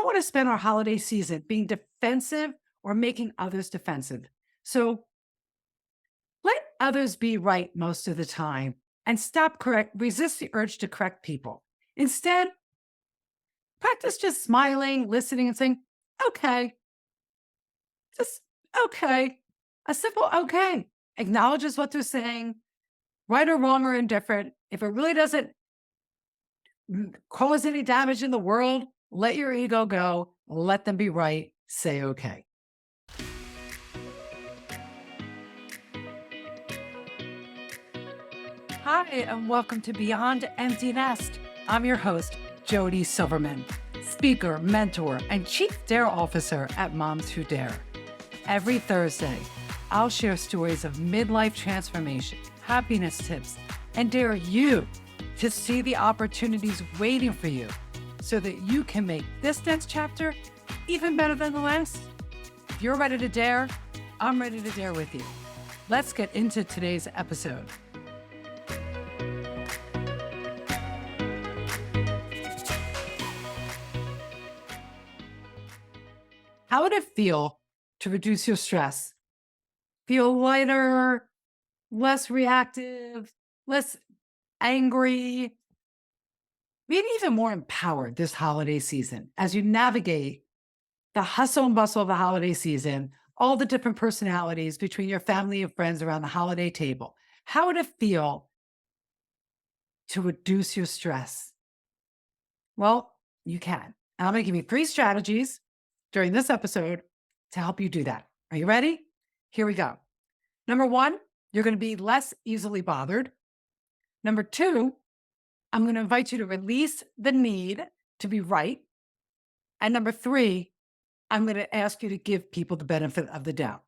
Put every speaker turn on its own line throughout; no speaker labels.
want to spend our holiday season being defensive or making others defensive. So let others be right most of the time and resist the urge to correct people. Instead, practice just smiling, listening, and saying, okay, just okay. A simple okay acknowledges what they're saying, right or wrong or indifferent. If it really doesn't cause any damage in the world, let your ego go, let them be right, say okay. Hi, and welcome to Beyond Empty Nest. I'm your host, Jodi Silverman, speaker, mentor, and Chief Dare Officer at Moms Who Dare. Every Thursday, I'll share stories of midlife transformation, happiness tips, and dare you to see the opportunities waiting for you so that you can make this next chapter even better than the last. If you're ready to dare, I'm ready to dare with you. Let's get into today's episode. How would it feel to reduce your stress? Feel lighter, less reactive, less angry, maybe even more empowered this holiday season as you navigate the hustle and bustle of the holiday season, all the different personalities between your family and friends around the holiday table. How would it feel to reduce your stress? Well, you can. And I'm going to give you 3 strategies during this episode to help you do that. Are you ready? Here we go. Number 1, you're going to be less easily bothered. Number 2, I'm going to invite you to release the need to be right. And number 3, I'm going to ask you to give people the benefit of the doubt.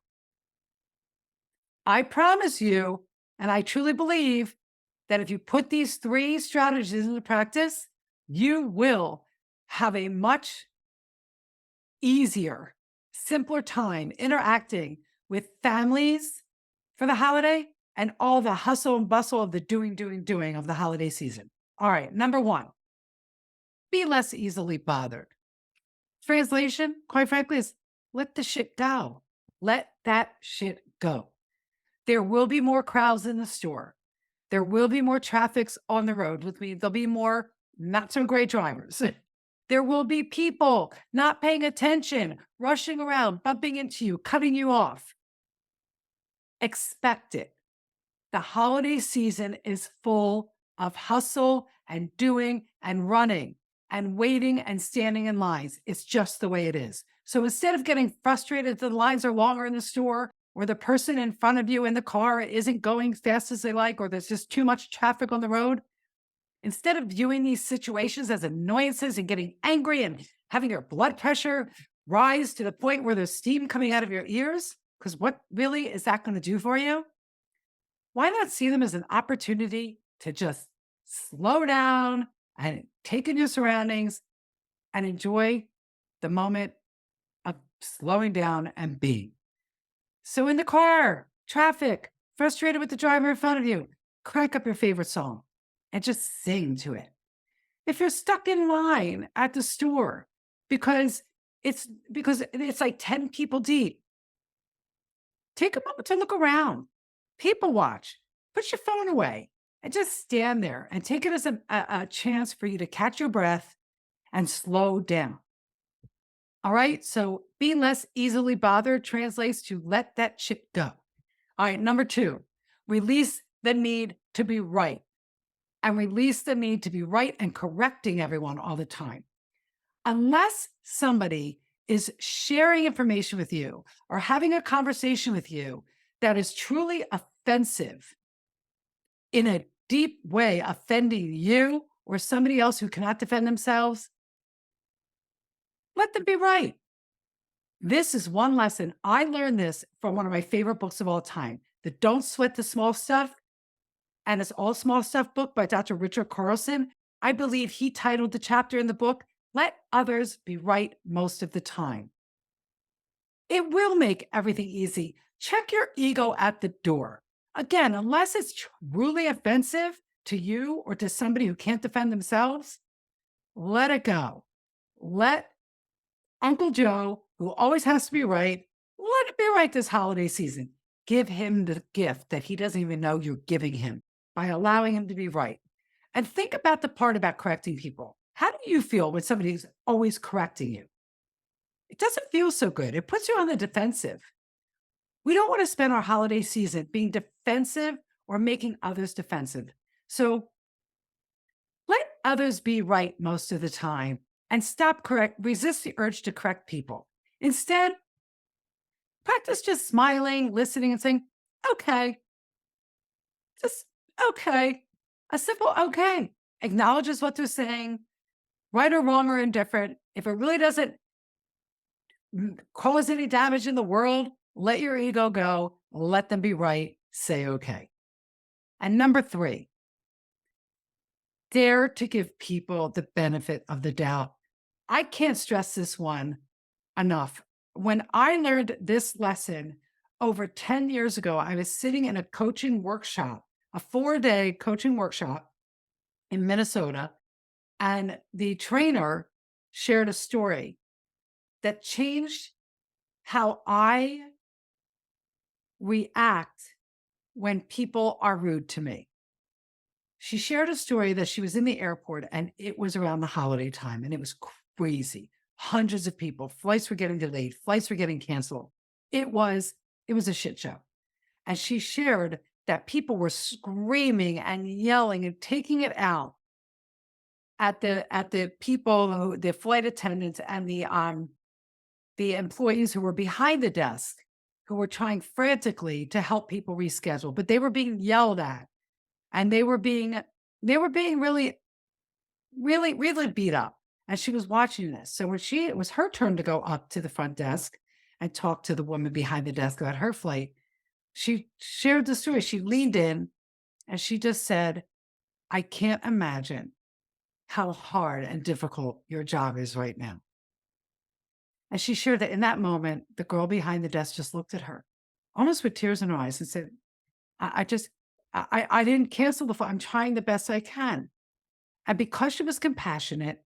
I promise you, and I truly believe that if you put these 3 strategies into practice, you will have a much easier, simpler time interacting with families for the holiday and all the hustle and bustle of the doing of the holiday season. All right, number 1, be less easily bothered. Translation, quite frankly, is let the shit go. Let that shit go. There will be more crowds in the store. There will be more traffics on the road with me. There'll be more not so great drivers. There will be people not paying attention, rushing around, bumping into you, cutting you off. Expect it. The holiday season is full of hustle and doing and running and waiting and standing in lines. It's just the way it is. So instead of getting frustrated that the lines are longer in the store or the person in front of you in the car isn't going fast as they like, or there's just too much traffic on the road, instead of viewing these situations as annoyances and getting angry and having your blood pressure rise to the point where there's steam coming out of your ears, because what really is that going to do for you? Why not see them as an opportunity to just slow down and take in your surroundings and enjoy the moment of slowing down and being? So in the car, traffic, frustrated with the driver in front of you, crank up your favorite song and just sing to it. If you're stuck in line at the store because it's like 10 people deep, take a moment to look around, people watch, put your phone away, and just stand there and take it as a chance for you to catch your breath and slow down. All right. So be less easily bothered translates to let that shit go. All right. Number 2, release the need to be right and release the need to be right and correcting everyone all the time. Unless somebody is sharing information with you or having a conversation with you that is truly offensive in a deep way, offending you or somebody else who cannot defend themselves, let them be right. This is one lesson. I learned this from one of my favorite books of all time, the Don't Sweat the Small Stuff and It's All Small Stuff book by Dr. Richard Carlson. I believe he titled the chapter in the book, Let Others Be Right Most of the Time. It will make everything easy. Check your ego at the door. Again, unless it's truly offensive to you or to somebody who can't defend themselves, let it go. Let Uncle Joe, who always has to be right, let it be right this holiday season. Give him the gift that he doesn't even know you're giving him by allowing him to be right. And think about the part about correcting people. How do you feel when somebody's always correcting you? It doesn't feel so good. It puts you on the defensive. We don't want to spend our holiday season being defensive or making others defensive. So let others be right most of the time and resist the urge to correct people. Instead, practice just smiling, listening, and saying, okay, just okay. A simple okay acknowledges what they're saying, right or wrong or indifferent. If it really doesn't cause any damage in the world, let your ego go, let them be right, say okay. And number three, dare to give people the benefit of the doubt. I can't stress this one enough. When I learned this lesson over 10 years ago, I was sitting in a coaching workshop, a 4-day coaching workshop in Minnesota, and the trainer shared a story that changed how I react when people are rude to me. She shared a story that she was in the airport and it was around the holiday time and it was crazy. Hundreds of people, flights were getting delayed, flights were getting canceled. It was it was a shit show. And she shared that people were screaming and yelling and taking it out at the people who the flight attendants and the employees who were behind the desk who were trying frantically to help people reschedule, but they were being yelled at and they were being really beat up. And she was watching this. So it was her turn to go up to the front desk and talk to the woman behind the desk about her flight. She shared the story. She leaned in and she just said, I can't imagine how hard and difficult your job is right now. And she shared that in that moment, the girl behind the desk just looked at her, almost with tears in her eyes, and said, I just, I didn't cancel the flight. I'm trying the best I can. And because she was compassionate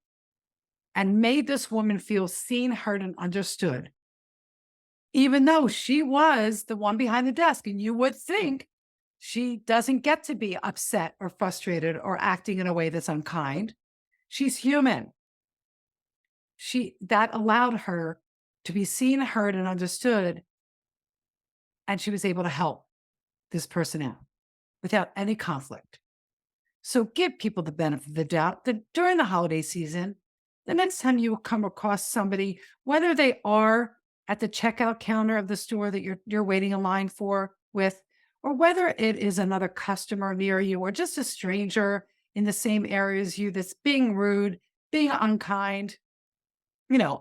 and made this woman feel seen, heard, and understood, even though she was the one behind the desk, and you would think she doesn't get to be upset or frustrated or acting in a way that's unkind. She's human. That allowed her to be seen, heard, and understood, and she was able to help this person out without any conflict. So give people the benefit of the doubt that during the holiday season, the next time you come across somebody, whether they are at the checkout counter of the store that you're waiting in line for with, or whether it is another customer near you or just a stranger in the same area as you that's being rude, being unkind,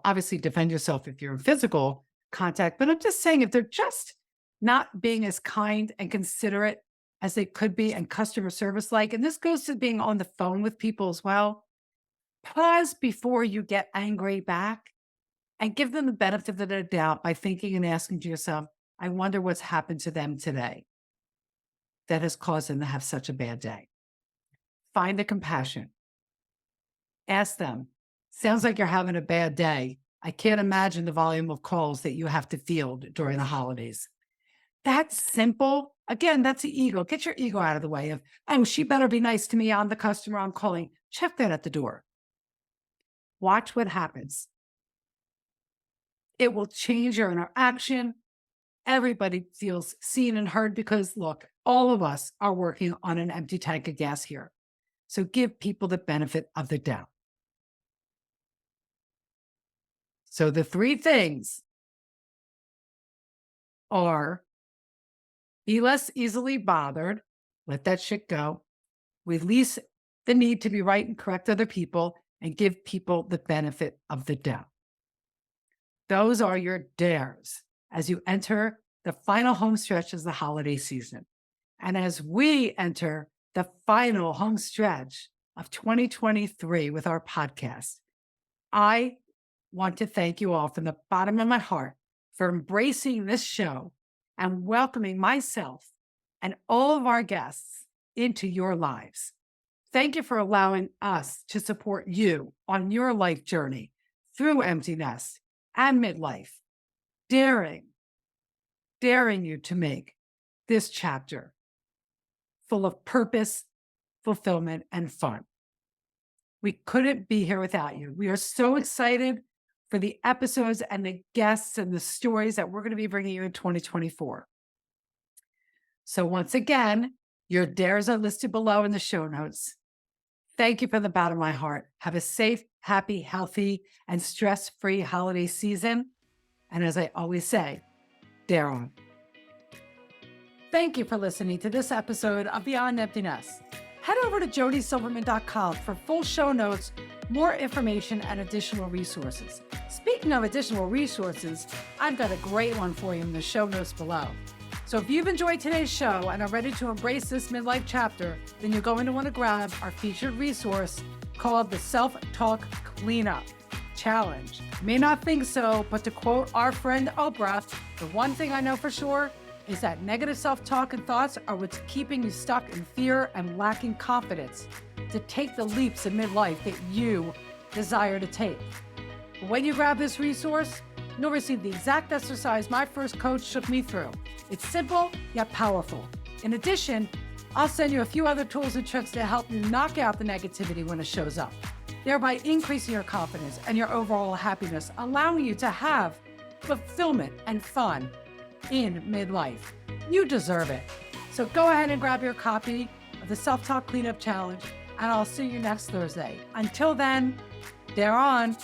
obviously defend yourself if you're in physical contact. But I'm just saying, if they're just not being as kind and considerate as they could be and customer service like, and this goes to being on the phone with people as well, pause before you get angry back and give them the benefit of the doubt by thinking and asking to yourself, I wonder what's happened to them today that has caused them to have such a bad day. Find the compassion. Ask them, sounds like you're having a bad day. I can't imagine the volume of calls that you have to field during the holidays. That's simple. Again, that's the ego. Get your ego out of the way of, oh, she better be nice to me. I'm the customer I'm calling. Check that at the door. Watch what happens. It will change your interaction. Everybody feels seen and heard because, look, all of us are working on an empty tank of gas here. So give people the benefit of the doubt. So the three things are: be less easily bothered, let that shit go, release the need to be right and correct other people, and give people the benefit of the doubt. Those are your dares as you enter the final home stretch of the holiday season. And as we enter the final home stretch of 2023 with our podcast, I want to thank you all from the bottom of my heart for embracing this show and welcoming myself and all of our guests into your lives. Thank you for allowing us to support you on your life journey through empty nest and midlife, daring you to make this chapter full of purpose, fulfillment, and fun. We couldn't be here without you. We are so excited for the episodes and the guests and the stories that we're going to be bringing you in 2024. So once again, your dares are listed below in the show notes. Thank you from the bottom of my heart. Have a safe, happy, healthy, and stress-free holiday season. And as I always say, dare on. Thank you for listening to this episode of Beyond Emptiness. Head over to jodisilverman.com for full show notes, more information, and additional resources. Speaking of additional resources, I've got a great one for you in the show notes below. So if you've enjoyed today's show and are ready to embrace this midlife chapter, then you're going to want to grab our featured resource called the Self-Talk Cleanup Challenge. You may not think so, but to quote our friend Oprah, the one thing I know for sure is that negative self-talk and thoughts are what's keeping you stuck in fear and lacking confidence to take the leaps in midlife that you desire to take. When you grab this resource, you'll receive the exact exercise my first coach took me through. It's simple, yet powerful. In addition, I'll send you a few other tools and tricks to help you knock out the negativity when it shows up, thereby increasing your confidence and your overall happiness, allowing you to have fulfillment and fun in midlife. You deserve it. So go ahead and grab your copy of the Self-Talk Cleanup Challenge, and I'll see you next Thursday. Until then, dare on.